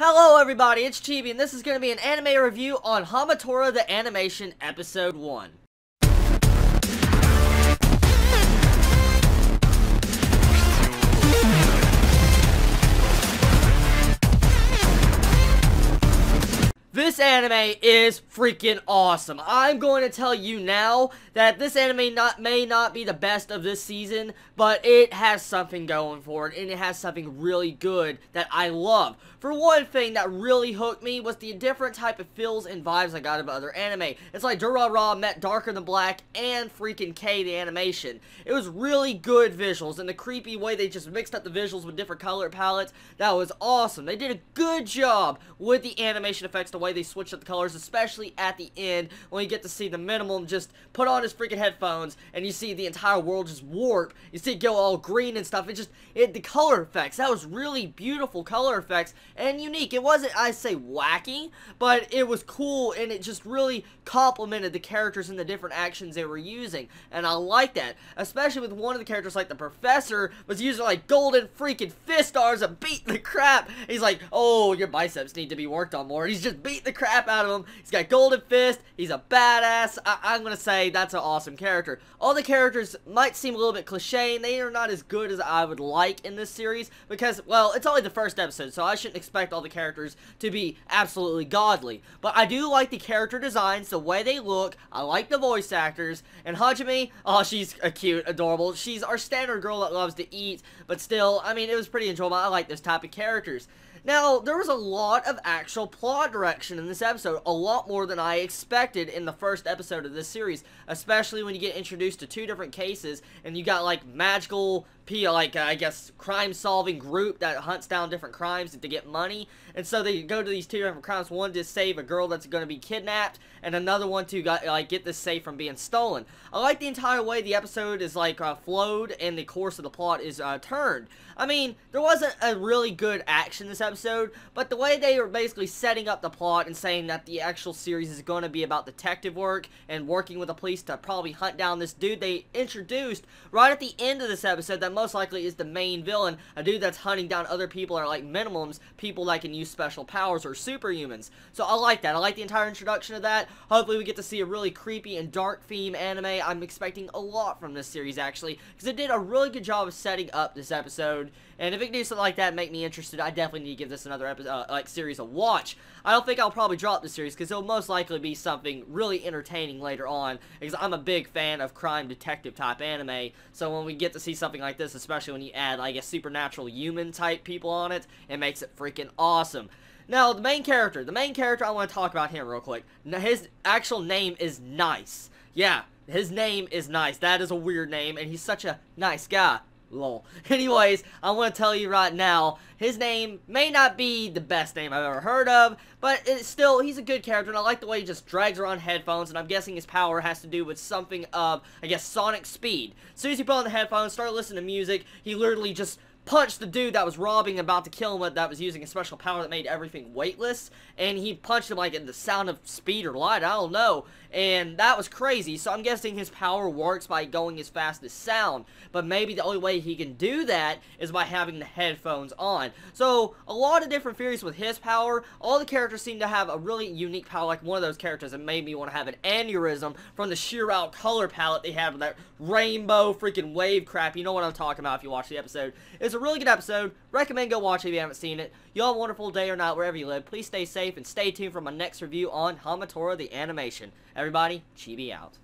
Hello everybody, it's Chibi, and this is going to be an anime review on Hamatora the Animation Episode 1. This anime is freaking awesome. I'm going to tell you now that this anime may not be the best of this season, but it has something going for it, and it has something really good that I love. For one thing that really hooked me was the different type of feels and vibes I got of other anime. It's like Durarara met Darker Than Black and freaking K the animation. It was really good visuals, and the creepy way they just mixed up the visuals with different color palettes, that was awesome. They did a good job with the animation effects, the way they switched up the colors, especially at the end when you get to see the minimum just put on his freaking headphones and you see the entire world just warp. You see it go all green and stuff. The color effects, that was really beautiful color effects and unique. It wasn't, I say, wacky, but it was cool, and it just really complemented the characters and the different actions they were using, and I like that, especially with one of the characters, like the professor, was using like golden freaking fist arms and beating the crap. He's like, oh, your biceps need to be worked on more. He's just beating the crap out of him. He's got golden fist. He's a badass. I'm gonna say that's an awesome character. All the characters might seem a little bit cliche, and they are not as good as I would like in this series because, well, it's only the first episode, so I shouldn't expect all the characters to be absolutely godly. But I do like the character designs, the way they look. I like the voice actors. And Hajime, oh, she's cute, adorable. She's our standard girl that loves to eat, but still, I mean, it was pretty enjoyable. I like this type of characters. Now, there was a lot of actual plot direction in this episode, a lot more than I expected in the first episode of this series, especially when you get introduced to two different cases, and you got, like, magical, I guess, crime-solving group that hunts down different crimes to get money, and so they go to these two different crimes, one to save a girl that's going to be kidnapped, and another one to, get this safe from being stolen. I like the entire way the episode is, flowed, and the course of the plot is, turned. I mean, there wasn't a really good action this episode, but the way they were basically setting up the plot and saying that the actual series is going to be about detective work and working with the police to probably hunt down this dude they introduced right at the end of this episode that most likely is the main villain, a dude that's hunting down other people or like minimums, people that can use special powers or superhumans. So I like that. I like the entire introduction of that. Hopefully we get to see a really creepy and dark theme anime. I'm expecting a lot from this series actually, because it did a really good job of setting up this episode. And if it can do something like that and make me interested, I definitely need to give this another episode, series a watch. I don't think I'll probably drop the series because it'll most likely be something really entertaining later on, because I'm a big fan of crime detective type anime. So when we get to see something like this, especially when you add, I guess, supernatural human type people on it, it makes it freaking awesome. Now, the main character, I want to talk about him real quick. Now, his actual name is Nice. Yeah, his name is Nice. That is a weird name, and he's such a nice guy. Lol. Anyways, I want to tell you right now, his name may not be the best name I've ever heard of, but it's still, he's a good character, and I like the way he just drags around headphones, and I'm guessing his power has to do with something of, I guess, sonic speed. As soon as he put on the headphones, started listening to music, he literally just punched the dude that was robbing, about to kill him, that was using a special power that made everything weightless, and he punched him like in the sound of speed or light, I don't know, and that was crazy. So I'm guessing his power works by going as fast as sound, but maybe the only way he can do that is by having the headphones on. So a lot of different theories with his power. All the characters seem to have a really unique power, like one of those characters that made me want to have an aneurysm from the sheer out color palette they have with that rainbow freaking wave crap. You know what I'm talking about if you watch the episode. It's a really good episode. Recommend go watch it if you haven't seen it. Y'all have a wonderful day or night wherever you live. Please stay safe and stay tuned for my next review on Hamatora the Animation. Everybody, Chibi out.